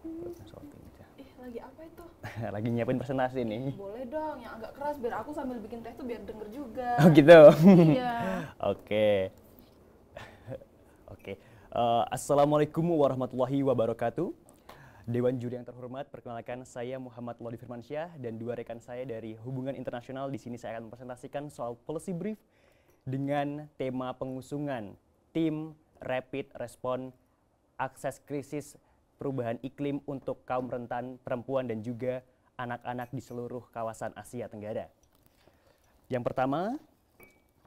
Consulting. Ih, lagi apa itu? Lagi nyiapin presentasi nih. Boleh dong, yang agak keras biar aku sambil bikin teh tuh biar denger juga. Oh gitu. Iya. Oke. Oke. Assalamualaikum warahmatullahi wabarakatuh. Dewan juri yang terhormat, perkenalkan saya Muhammad Lodi Firmansyah dan dua rekan saya dari Hubungan Internasional. Di sini saya akan mempresentasikan soal policy brief dengan tema pengusungan tim Rapid Response Akses Krisis Perubahan Iklim untuk kaum rentan, perempuan dan juga anak-anak di seluruh kawasan Asia Tenggara. Yang pertama,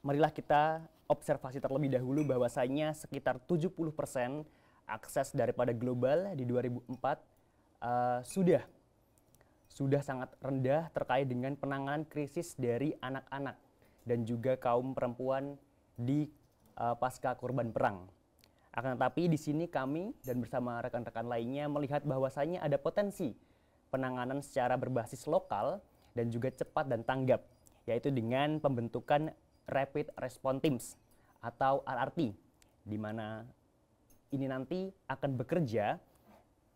marilah kita observasi terlebih dahulu bahwasanya sekitar 70% akses daripada global di 2004 sudah sangat rendah terkait dengan penanganan krisis dari anak-anak dan juga kaum perempuan di pasca korban perang. Akan tetapi di sini kami dan bersama rekan-rekan lainnya melihat bahwasanya ada potensi penanganan secara berbasis lokal dan juga cepat dan tanggap, yaitu dengan pembentukan Rapid Response Teams atau RRT, di mana ini nanti akan bekerja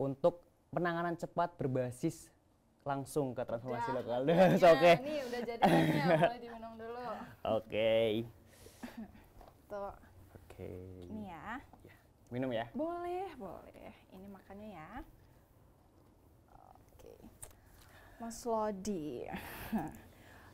untuk penanganan cepat berbasis langsung ke transformasi lokal. Oke. Nih udah jadi tehnya, boleh diminum dulu. Oke. Tuh. Oke. Ini ya. Minum ya. Boleh. Ini makannya ya. Oke. Mas Lodi.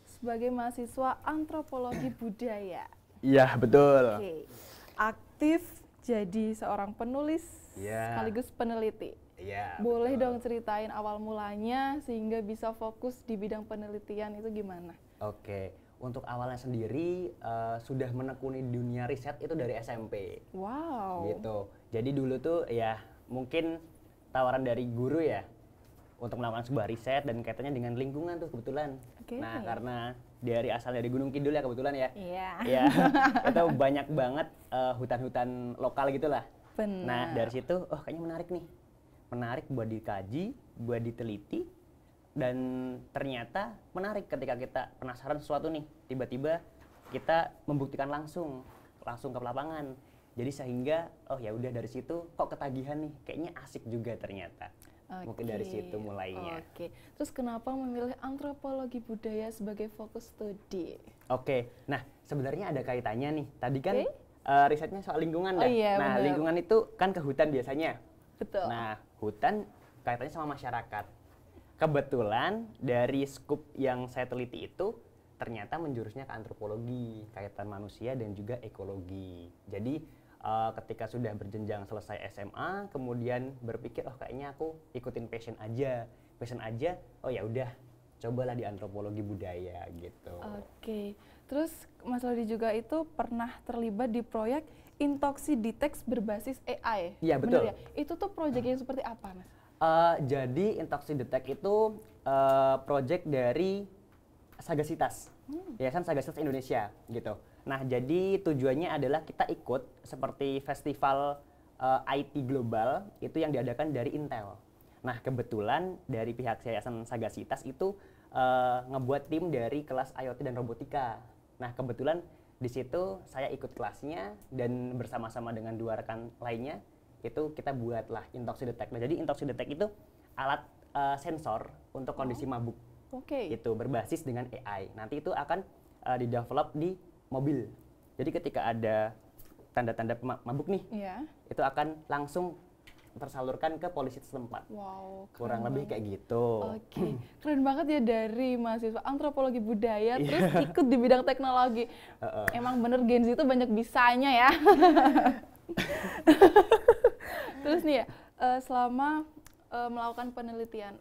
Sebagai mahasiswa antropologi budaya. Iya, betul. Oke. Aktif jadi seorang penulis sekaligus peneliti. Iya. Boleh dong ceritain awal mulanya sehingga bisa fokus di bidang penelitian itu gimana? Oke. Untuk awalnya sendiri sudah menekuni dunia riset itu dari SMP. Wow. Gitu. Jadi dulu tuh ya mungkin tawaran dari guru ya untuk melakukan sebuah riset dan kaitannya dengan lingkungan tuh kebetulan. Oke. Nah, karena asal dari Gunung Kidul ya kebetulan ya. Iya. Ya, itu banyak banget hutan-hutan lokal gitulah. Benar. Nah, dari situ kayaknya menarik nih. Menarik buat dikaji, buat diteliti, dan ternyata menarik ketika kita penasaran sesuatu nih, tiba-tiba kita membuktikan langsung ke lapangan. Jadi sehingga ya udah dari situ kok ketagihan nih, kayaknya asik juga ternyata. Mungkin dari situ mulainya. Oke. Terus kenapa memilih antropologi budaya sebagai fokus studi? Oke. Nah, sebenarnya ada kaitannya nih. Tadi kan risetnya soal lingkungan dah. Iya, nah, bener. lingkungan itu kan ke hutan biasanya. Betul. Nah, hutan kaitannya sama masyarakat. Kebetulan dari skup yang saya teliti itu ternyata menjurusnya ke antropologi, kaitan manusia dan juga ekologi. Jadi ketika sudah berjenjang selesai SMA, kemudian berpikir kayaknya aku ikutin passion aja, oh ya udah cobalah di antropologi budaya gitu. Oke. Terus Mas Lodi juga itu pernah terlibat di proyek Intoxi Detect berbasis AI. Iya, betul. Bener ya? Itu tuh proyeknya seperti apa, Mas? Jadi Intoxi Detect itu proyek dari Sagasitas, Yayasan Sagasitas Indonesia gitu. Nah, jadi tujuannya adalah kita ikut seperti festival IT global itu yang diadakan dari Intel. Nah, kebetulan dari pihak Yayasan Sagasitas itu ngebuat tim dari kelas IoT dan robotika. Nah, kebetulan di situ saya ikut kelasnya dan bersama-sama dengan dua rekan lainnya itu kita buatlah Intoxi Detect. Nah, jadi Intoxi Detect itu alat sensor untuk kondisi mabuk. Oke. Itu berbasis dengan AI. Nanti itu akan di-develop di mobil. Jadi ketika ada tanda-tanda mabuk nih, itu akan langsung tersalurkan ke polisi setempat. Wow, kurang lebih kayak gitu. Oke, keren banget ya dari mahasiswa antropologi budaya terus ikut di bidang teknologi. Emang bener Gen Z itu banyak bisanya ya. Terus nih ya, selama melakukan penelitian,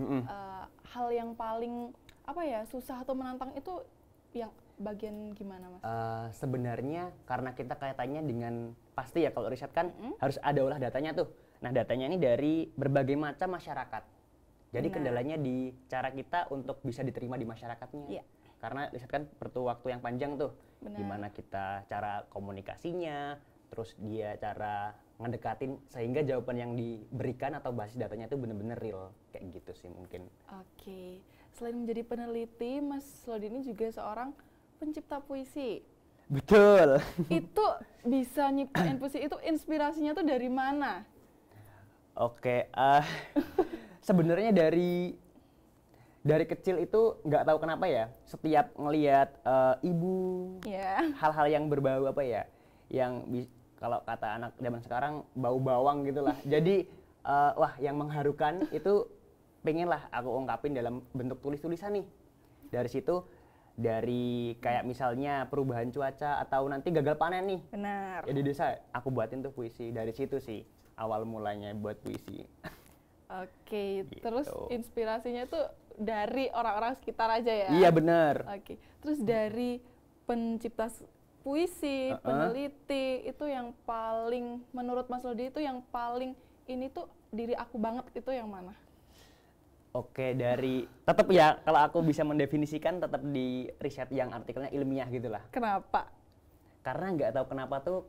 hal yang paling susah atau menantang itu yang bagian gimana, Mas? Sebenarnya karena kita kaitannya dengan pasti ya kalau riset kan harus ada olah datanya tuh. Nah, datanya ini dari berbagai macam masyarakat. Jadi kendalanya di cara kita untuk bisa diterima di masyarakatnya. Iya. Karena riset kan perlu waktu yang panjang tuh. Benar. Gimana kita cara komunikasinya, terus dia cara ngedekatin sehingga jawaban yang diberikan atau basis datanya itu benar-benar real. Kayak gitu sih mungkin. Oke. Selain menjadi peneliti, Mas Lodi ini juga seorang pencipta puisi. Betul. Itu bisa nyiptain puisi itu inspirasinya tuh dari mana? Oke, sebenarnya dari kecil itu nggak tahu kenapa ya, setiap ngelihat ibu Iya. hal-hal yang berbau apa ya, kalau kata anak zaman sekarang bau bawang gitulah. Jadi wah yang mengharukan itu pengen lah aku ungkapin dalam bentuk tulis-tulisan nih. Dari situ, dari kayak misalnya perubahan cuaca atau nanti gagal panen nih. Benar. Ya di desa aku buatin tuh puisi. Dari situ sih awal mulanya buat puisi. Oke, Gitu. terus inspirasinya tuh dari orang-orang sekitar aja ya? Iya bener. Oke, terus dari pencipta puisi, peneliti, itu yang paling, menurut Mas Lodi itu yang paling, ini tuh diri aku banget, itu yang mana? Oke, tetap ya kalau aku bisa mendefinisikan tetap di riset yang artikelnya ilmiah gitulah. Kenapa? Karena nggak tahu kenapa tuh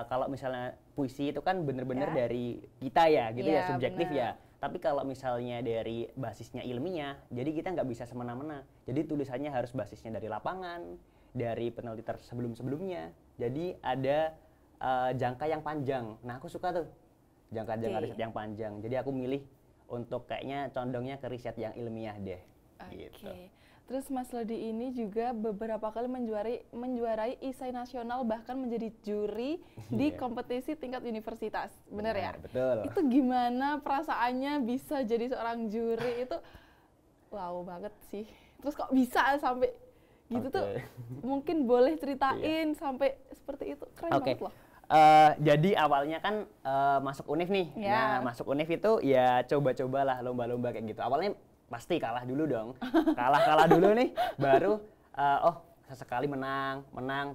kalau misalnya puisi itu kan bener-bener Ya. dari kita ya gitu ya, Iya, subjektif bener. ya. Tapi kalau misalnya dari basisnya ilmiah, jadi kita nggak bisa semena-mena. Jadi tulisannya harus basisnya dari lapangan, dari peneliti sebelum-sebelumnya. Jadi ada jangka yang panjang. Nah aku suka tuh jangka-jangka Oke. riset yang panjang. Jadi aku milih untuk kayaknya condongnya ke riset yang ilmiah deh. Oke. Gitu. Terus Mas Lodi ini juga beberapa kali menjuarai esai nasional, bahkan menjadi juri di Iya. kompetisi tingkat universitas. Bener ya? Betul. Itu gimana perasaannya bisa jadi seorang juri itu? Wow banget sih. Terus kok bisa sampai gitu tuh? Oke. Mungkin boleh ceritain sampai seperti itu. Keren Oke. banget loh. Jadi awalnya kan masuk UNIF nih. Ya. Nah, masuk UNIF itu ya coba-cobalah lomba-lomba kayak gitu. Awalnya pasti kalah dulu dong. Kalah dulu nih, baru sesekali menang,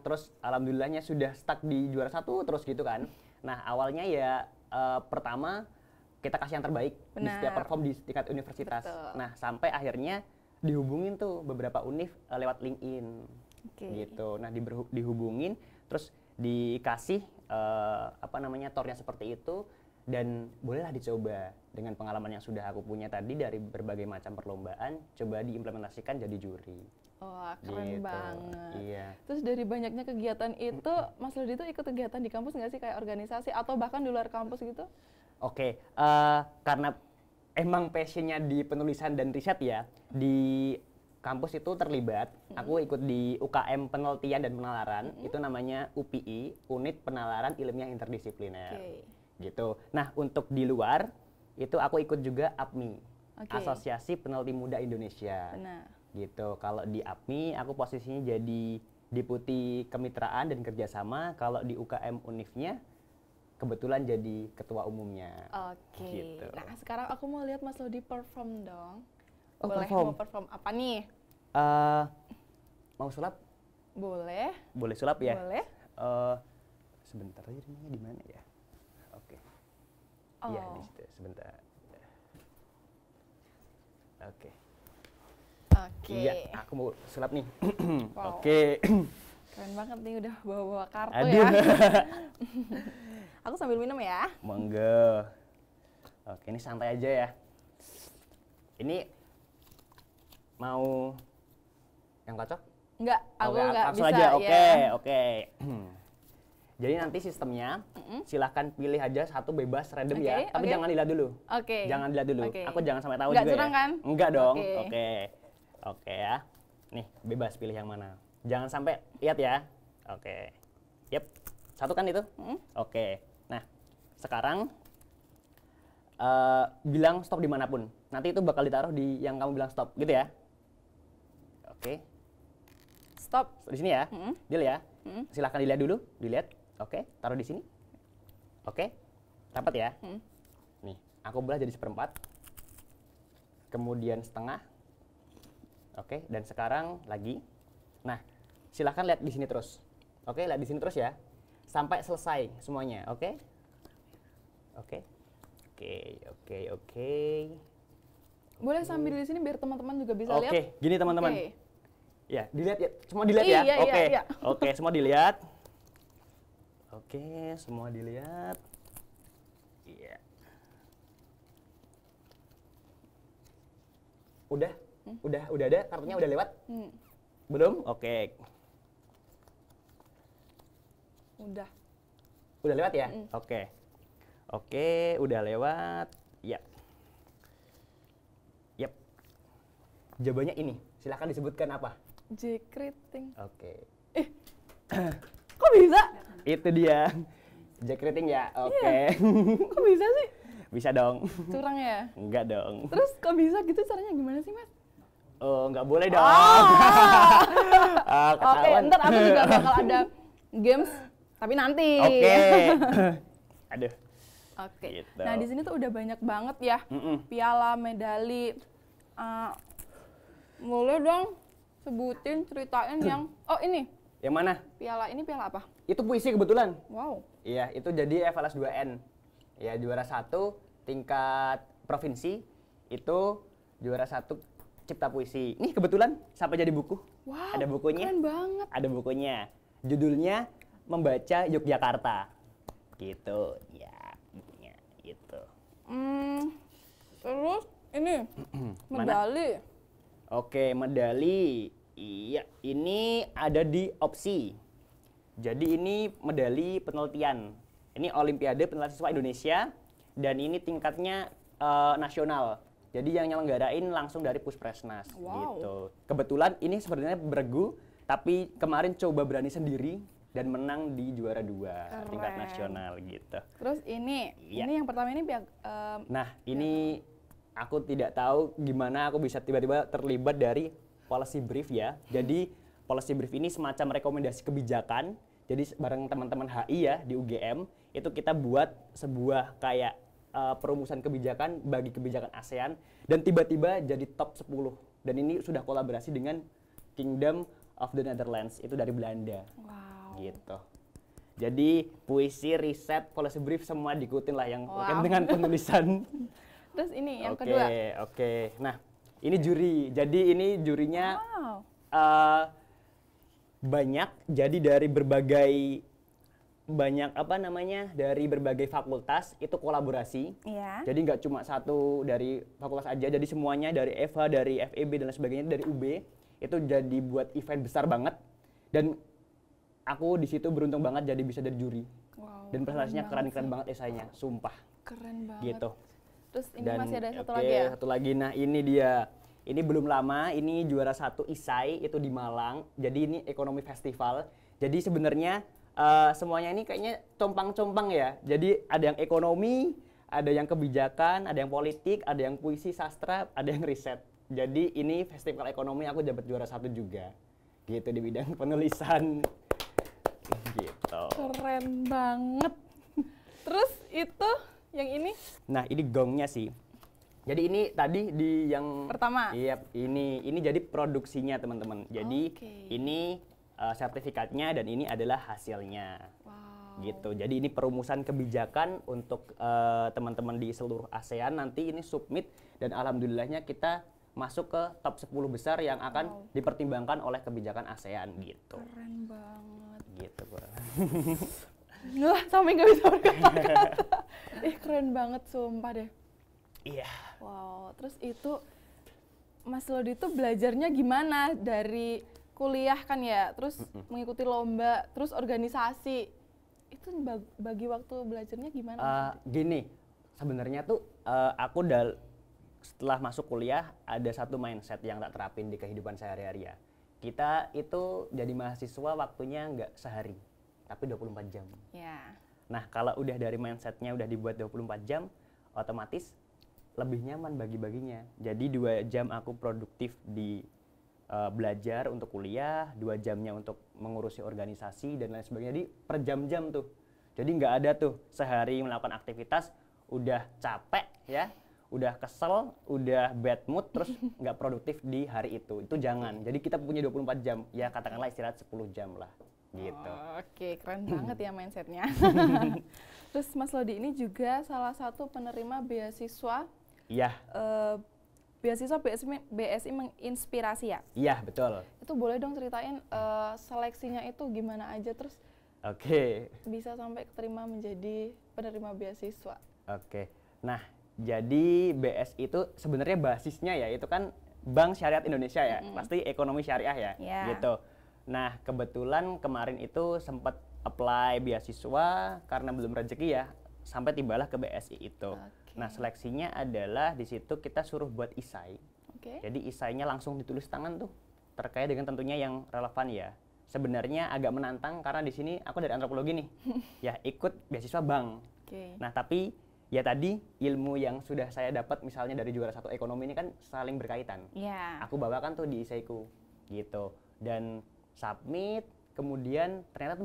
terus alhamdulillahnya sudah stuck di juara 1 terus gitu kan. Nah, awalnya ya pertama kita kasih yang terbaik di setiap Benar. perform di tingkat universitas. Betul. Nah, sampai akhirnya dihubungin tuh beberapa UNIF lewat LinkedIn. Oke. Gitu. Nah, dihubungin terus dikasih tornya seperti itu, dan bolehlah dicoba dengan pengalaman yang sudah aku punya tadi dari berbagai macam perlombaan, coba diimplementasikan jadi juri. Wah, keren Gitu. banget. Iya. Terus dari banyaknya kegiatan itu, Mas Lodi itu ikut kegiatan di kampus nggak sih, kayak organisasi atau bahkan di luar kampus gitu? Oke, karena emang passionnya di penulisan dan riset ya, di kampus itu terlibat. Aku ikut di UKM Penelitian dan Penalaran, itu namanya UPI, Unit Penalaran Ilmiah Interdisipliner. Oke. Gitu. Nah, untuk di luar itu aku ikut juga APMI, Oke. Asosiasi Peneliti Muda Indonesia. Benar. Gitu. Kalau di APMI aku posisinya jadi Deputi Kemitraan dan Kerjasama. Kalau di UKM Unifnya kebetulan jadi ketua umumnya. Oke. Gitu. Nah, sekarang aku mau lihat Mas Lodi perform dong. Oh, Boleh perform. mau perform apa nih? Mau sulap? Boleh. Boleh sulap ya? Boleh. Sebentar aja, ininya di mana ya? Oke. Oh. Iya, di situ. Sebentar. Oke. Oke. Iya, aku mau sulap nih. Wow. Oke. Keren banget nih, udah bawa-bawa kartu Aduh. ya. Aku sambil minum ya. Monggo. Oke, ini santai aja ya. Ini mau yang cocok? Enggak, aku Oke, enggak langsung bisa aja. Oke, ya. oke. Jadi nanti sistemnya silahkan pilih aja satu bebas random Oke, ya, tapi oke. jangan dilihat dulu. Oke. Jangan dilihat dulu. Oke. Aku jangan sampai tahu Nggak juga curang ya. kan? Enggak dong. Oke. Oke. Oke ya. Nih, bebas pilih yang mana. Jangan sampai lihat ya. Oke. Yep. Satu kan itu? Oke. Nah, sekarang bilang stop dimanapun. Nanti itu bakal ditaruh di yang kamu bilang stop, gitu ya. Oke. Stop. Di sini ya. Deal ya. Silahkan dilihat dulu, dilihat. Oke, taruh di sini. Oke. Rapat ya. Nih, aku belah jadi 1/4. Kemudian setengah. Oke, dan sekarang lagi. Nah, silahkan lihat di sini terus. Oke, lihat di sini terus ya. Sampai selesai semuanya, oke? Oke. Oke. Boleh sambil di sini biar teman-teman juga bisa lihat. Oke, gini teman-teman. Oke. Ya, dilihat ya. Semua dilihat ya. Iya, Oke. iya. Oke, semua dilihat. Oke, semua dilihat. Iya. Udah ada kartunya udah lewat? Belum? Oke. Udah. Udah lewat ya? Oke. Oke, udah lewat. Ya. Jawabannya ini. Silakan disebutkan apa? J-Kriting. Oke. Kok bisa? Itu dia. Jack Rating ya. Oke. Kok bisa sih? Bisa dong. Curang ya? Enggak dong. Terus kok bisa gitu, caranya gimana sih, Mas? Oh, nggak boleh dong. Oke, Ketahuan. ntar aku juga bakal ada games, tapi nanti. Oke. Aduh. Oke. Gitu. Nah, di sini tuh udah banyak banget ya piala, medali. Boleh dong sebutin, ceritain yang ini. Yang mana? Piala ini piala apa? Itu puisi kebetulan. Wow. Iya, itu jadi FLS 2N. Ya, juara 1 tingkat provinsi, itu juara 1 cipta puisi. Nih kebetulan sampai jadi buku. Wow. Ada bukunya. Keren banget. Ada bukunya. Judulnya Membaca Yogyakarta. Gitu. Ya, bukunya gitu. Terus ini Mana? medali. Oke, medali. Iya, ini ada di opsi. Jadi ini medali penelitian. Ini Olimpiade Penelitian Siswa Indonesia dan ini tingkatnya nasional. Jadi yang nyelenggarain langsung dari Puspresnas gitu. Kebetulan ini sebenarnya beregu, tapi kemarin coba berani sendiri dan menang di juara 2 tingkat nasional gitu. Terus ini Iya. yang pertama ini Nah, ini aku tidak tahu gimana aku bisa tiba-tiba terlibat dari policy brief ya. Jadi policy brief ini semacam rekomendasi kebijakan. Jadi bareng teman-teman HI ya di UGM itu kita buat sebuah kayak perumusan kebijakan bagi kebijakan ASEAN dan tiba-tiba jadi top 10. Dan ini sudah kolaborasi dengan Kingdom of the Netherlands, itu dari Belanda. wow. Gitu. Jadi puisi, riset, policy brief semua diikutin lah yang Wow. dengan penulisan. Terus ini yang Oke, kedua. Oke. Nah, ini juri. Jadi ini jurinya Wow. banyak. Jadi dari berbagai dari berbagai fakultas itu kolaborasi. Iya. Jadi nggak cuma satu dari fakultas aja. Jadi semuanya dari EVA, dari FEB dan lain sebagainya, dari UB itu jadi buat event besar banget. Dan aku di situ beruntung banget jadi bisa jadi juri. Wow. Dan presentasinya banget keren sih. banget esainya, sumpah. Keren banget. Gitu. Terus ini Dan, masih ada satu oke, lagi ya? satu lagi. Nah, ini dia. Ini belum lama, ini juara 1 ISAI itu di Malang. Jadi ini ekonomi festival. Jadi sebenarnya semuanya ini kayaknya compang-compang ya. Jadi ada yang ekonomi, ada yang kebijakan, ada yang politik, ada yang puisi, sastra, ada yang riset. Jadi ini festival ekonomi aku dapat juara 1 juga. Gitu di bidang penulisan. Gitu. Keren banget. Terus itu yang ini Nah, ini gongnya sih. Jadi ini tadi di yang pertama. Iya, ini jadi produksinya teman-teman. Jadi Oke. ini sertifikatnya dan ini adalah hasilnya. Wow. Gitu. Jadi ini perumusan kebijakan untuk teman-teman di seluruh ASEAN, nanti ini submit dan alhamdulillahnya kita masuk ke top 10 besar yang akan dipertimbangkan oleh kebijakan ASEAN gitu. Keren banget. Gitu, Bro. Wah, sampai nggak bisa berkata-kata. Keren banget, sumpah deh. Iya. Wow, terus itu Mas Lodi itu belajarnya gimana dari kuliah kan ya, terus mengikuti lomba, terus organisasi. Itu bagi waktu belajarnya gimana? Gini, sebenarnya tuh aku setelah masuk kuliah ada satu mindset yang tak terapin di kehidupan sehari-hari ya. Kita itu jadi mahasiswa waktunya nggak sehari, tapi 24 jam. Ya. Nah, kalau udah dari mindsetnya udah dibuat 24 jam, otomatis lebih nyaman bagi-baginya. Jadi 2 jam aku produktif di belajar untuk kuliah, 2 jamnya untuk mengurusi organisasi dan lain sebagainya. Jadi per jam-jam tuh. Jadi nggak ada tuh sehari melakukan aktivitas udah capek ya, udah kesel, udah bad mood, terus nggak produktif di hari itu. Itu jangan. Jadi kita punya 24 jam, ya katakanlah istirahat 10 jam lah. Gitu. Oke, keren banget ya mindsetnya. Terus Mas Lodi ini juga salah satu penerima beasiswa. Iya. Beasiswa BSI menginspirasi ya. Iya, betul. Itu boleh dong ceritain seleksinya itu gimana aja, terus Oke. bisa sampai keterima menjadi penerima beasiswa. Oke. Nah, jadi BSI itu sebenarnya basisnya ya itu kan Bank Syariah Indonesia ya. Pasti ekonomi syariah ya. Yeah. Gitu. Nah, kebetulan kemarin itu sempat apply beasiswa karena belum rezeki ya, sampai tibalah ke BSI itu. Oke. Nah, seleksinya adalah di situ kita suruh buat isai. Oke. Jadi esainya langsung ditulis tangan tuh, terkait dengan tentunya yang relevan ya. Sebenarnya agak menantang karena di sini aku dari antropologi nih, ya ikut beasiswa bank. Oke. Nah tapi ya tadi ilmu yang sudah saya dapat misalnya dari juara 1 ekonomi ini kan saling berkaitan. Ya. Aku bawakan tuh di esaiku gitu, dan submit, kemudian ternyata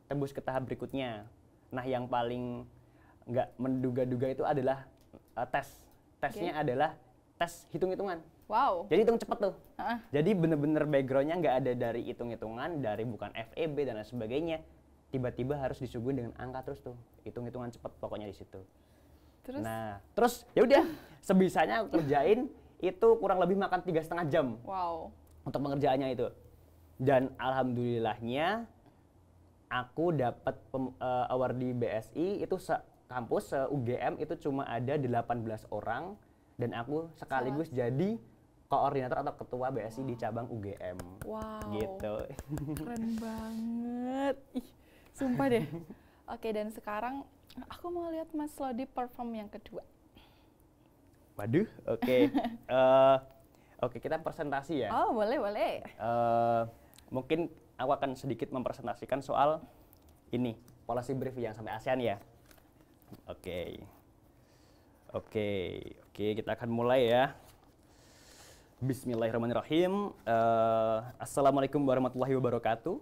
tembus ke tahap berikutnya. Nah yang paling nggak menduga-duga itu adalah tesnya adalah tes hitung-hitungan. Wow. Jadi hitung cepet tuh. Heeh. Jadi bener-bener backgroundnya nggak ada dari hitung-hitungan, dari bukan FEB dan lain sebagainya. Tiba-tiba harus disuguhin dengan angka terus tuh, hitung-hitungan cepet pokoknya di situ. Terus? Nah, terus ya udah sebisanya aku kerjain itu kurang lebih makan 3,5 jam Wow. untuk pengerjaannya itu. Dan alhamdulillahnya aku dapat award di BSI itu kampus UGM itu cuma ada 18 orang dan aku sekaligus jadi koordinator atau ketua BSI di cabang UGM. Wow. Gitu. Keren banget. Ih, sumpah deh. Oke, dan sekarang aku mau lihat Mas Lodi perform yang kedua. Waduh, oke. Oke, kita presentasi ya. Oh, boleh, boleh. Mungkin aku akan sedikit mempresentasikan soal ini, policy brief yang sampai ASEAN ya. Oke, kita akan mulai ya. Bismillahirrahmanirrahim. Assalamualaikum warahmatullahi wabarakatuh.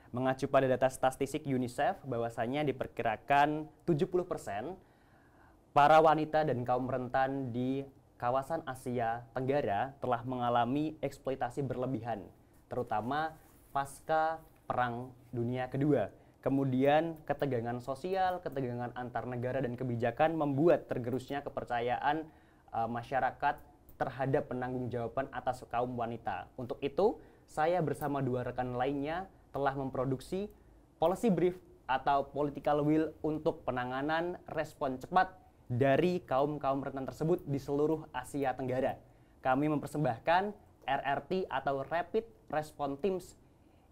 Mengacu pada data statistik UNICEF, bahwasanya diperkirakan 70% para wanita dan kaum rentan di kawasan Asia Tenggara telah mengalami eksploitasi berlebihan, terutama pasca Perang Dunia Kedua. Kemudian ketegangan sosial, ketegangan antar negara dan kebijakan membuat tergerusnya kepercayaan masyarakat terhadap penanggung-jawaban atas kaum wanita. Untuk itu, saya bersama 2 rekan lainnya telah memproduksi policy brief atau political will untuk penanganan respon cepat dari kaum-kaum rentan tersebut di seluruh Asia Tenggara. Kami mempersembahkan RRT atau Rapid Response Teams,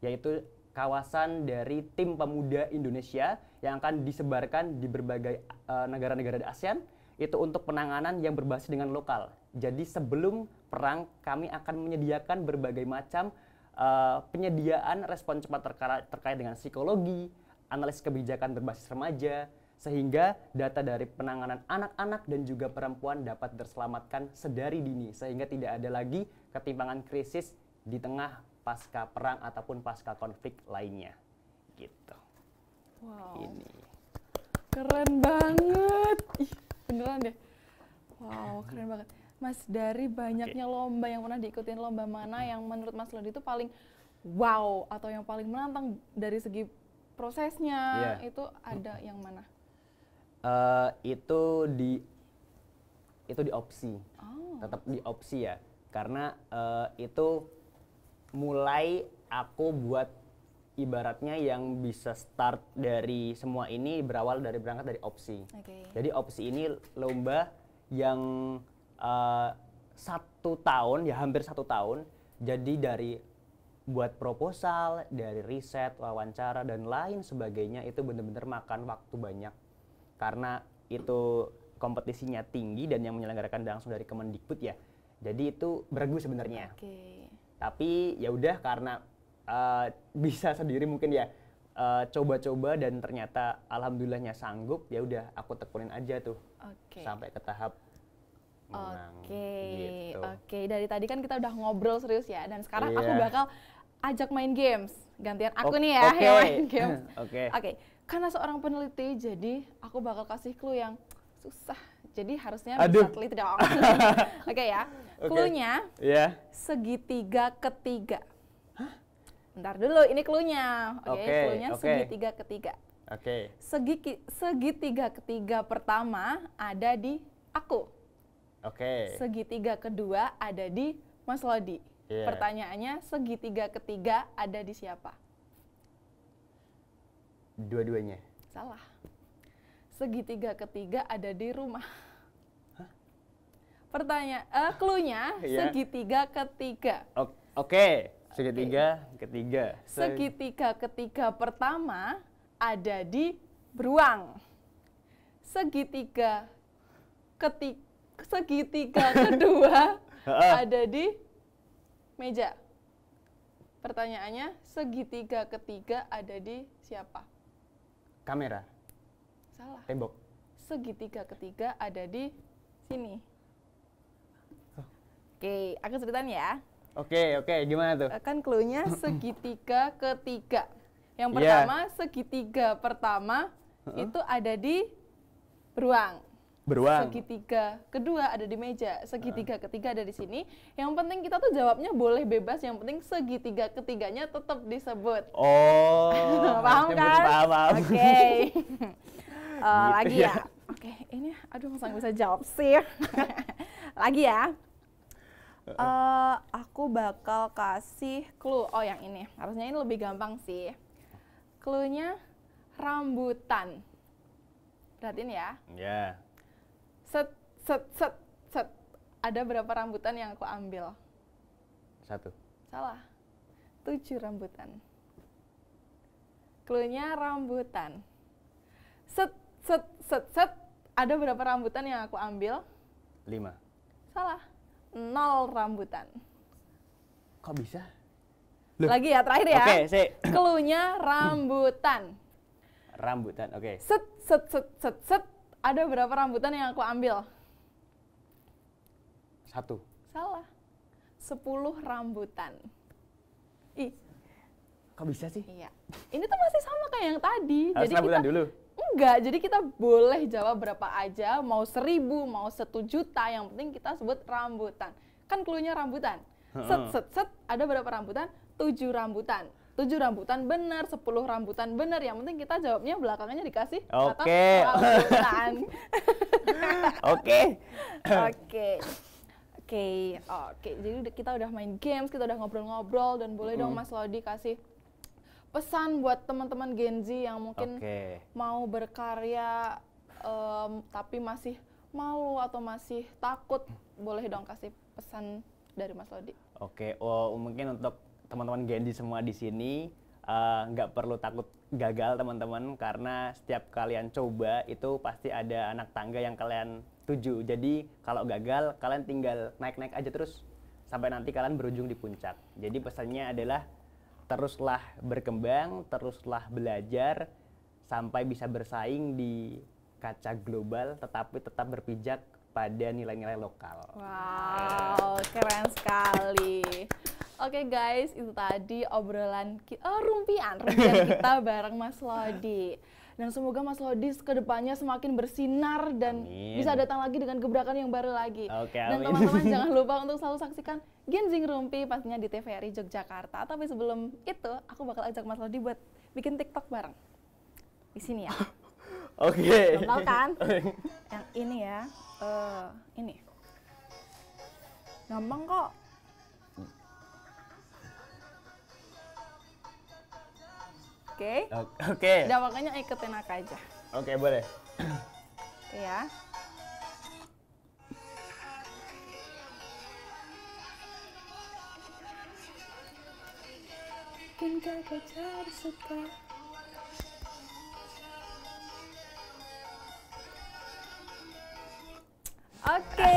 yaitu kawasan dari tim pemuda Indonesia yang akan disebarkan di berbagai negara-negara di ASEAN, itu untuk penanganan yang berbasis dengan lokal. Jadi sebelum perang kami akan menyediakan berbagai macam penyediaan respon cepat terkait dengan psikologi, analisis kebijakan berbasis remaja, sehingga data dari penanganan anak-anak dan juga perempuan dapat terselamatkan sedari dini, sehingga tidak ada lagi ketimpangan krisis di tengah pasca perang ataupun pasca konflik lainnya. Gitu. Wow. Ini. Keren banget. Ih, beneran deh. Wow, keren banget. Mas, dari banyaknya lomba yang pernah diikutin, lomba mana yang menurut Mas Lodi itu paling wow atau yang paling menantang dari segi prosesnya? Itu ada yang mana? Itu di opsi. Tetap di opsi ya. Karena itu mulai aku buat ibaratnya yang bisa start dari semua ini berangkat dari opsi. Jadi opsi ini lomba yang 1 tahun, ya hampir 1 tahun. Jadi dari buat proposal, dari riset, wawancara dan lain sebagainya itu benar-benar makan waktu banyak. Karena itu kompetisinya tinggi dan yang menyelenggarakan langsung dari Kemendikbud ya. Jadi itu beregu sebenarnya. Tapi ya udah karena bisa sendiri mungkin ya coba-coba dan ternyata alhamdulillahnya sanggup, ya udah aku tekunin aja tuh sampai ke tahap menang. Oke, dari tadi kan kita udah ngobrol serius ya, dan sekarang aku bakal ajak main games. Gantian aku nih ya yang main games. Oke. Karena seorang peneliti, jadi aku bakal kasih clue yang susah. Jadi harusnya bisa teliti dong. Oke ya. Clue-nya segitiga ketiga. Bentar dulu, ini clue-nya. Clue-nya segitiga ketiga. Segitiga ketiga pertama ada di aku. Segitiga kedua ada di Mas Lodi. Pertanyaannya, segitiga ketiga ada di siapa? Dua-duanya. Salah. Segitiga ketiga ada di rumah. Clue-nya segitiga ketiga. Segitiga ketiga. Segitiga ketiga pertama ada di beruang. Segitiga kedua ada di meja. Pertanyaannya, segitiga ketiga ada di siapa? Kamera. Salah. Tembok. Segitiga ketiga ada di sini. Oke, aku ceritain ya. Oke, gimana tuh? Kan clue-nya segitiga ketiga. Yang Iya. pertama, segitiga pertama itu ada di beruang. Beruang. Segitiga kedua ada di meja. Segitiga ketiga ada di sini. Yang penting kita tuh jawabnya boleh bebas. Yang penting segitiga ketiganya tetap disebut. Oh. Paham kan? Paham. Oke. Lagi ya. ya. Oke, ini aduh masa nggak bisa jawab sih. Lagi ya. Aku bakal kasih clue. Oh, yang ini. Harusnya ini lebih gampang sih. Clue-nya rambutan. Perhatiin ya. Ya. Set. Ada berapa rambutan yang aku ambil? 1. Salah. 7 rambutan. Clue-nya rambutan. Set. Ada berapa rambutan yang aku ambil? 5. Salah. 0 rambutan. Kok bisa? Lagi ya, terakhir ya. Oke, sih. Clue-nya rambutan. Rambutan, oke. Set. Ada berapa rambutan yang aku ambil? 1. Salah. 10 rambutan. Ih, Kok bisa sih? iya. Ini tuh masih sama kayak yang tadi. Harus rambutan dulu. Enggak, jadi kita boleh jawab berapa aja, mau 1000, mau 1 juta, yang penting kita sebut rambutan. Kan clue-nya rambutan. Set, ada berapa rambutan? 7 rambutan. 7 rambutan benar, 10 rambutan benar, yang penting kita jawabnya belakangannya dikasih kata Oke. rambutan. Oke. Oke, jadi kita udah main games, kita udah ngobrol-ngobrol, dan boleh dong Mas Lodi kasih pesan buat teman-teman Gen Z yang mungkin mau berkarya tapi masih malu atau masih takut, boleh dong kasih pesan dari Mas Lodi. Oke, mungkin untuk teman-teman Gen Z semua di sini nggak perlu takut gagal teman-teman, karena setiap kalian coba itu pasti ada anak tangga yang kalian tuju. Jadi kalau gagal kalian tinggal naik-naik aja terus sampai nanti kalian berujung di puncak. Jadi pesannya adalah teruslah berkembang, teruslah belajar sampai bisa bersaing di kaca global, tetapi tetap berpijak pada nilai-nilai lokal. Wow, keren sekali. Oke guys, itu tadi obrolan rumpian kita bareng Mas Lodi. Dan semoga Mas Lodi kedepannya semakin bersinar dan bisa datang lagi dengan gebrakan yang baru lagi. Dan teman-teman jangan lupa untuk selalu saksikan Genzing Rumpi pastinya di TVRI Yogyakarta. Tapi sebelum itu, aku bakal ajak Mas Lodi buat bikin TikTok bareng. Di sini ya. Oke. Tahu kan? Yang ini ya. Ini. Gampang kok. Oke. Udah makanya ikutin aku aja. Oke, boleh. Oke ya. Bikin kakak cari suka. Oke,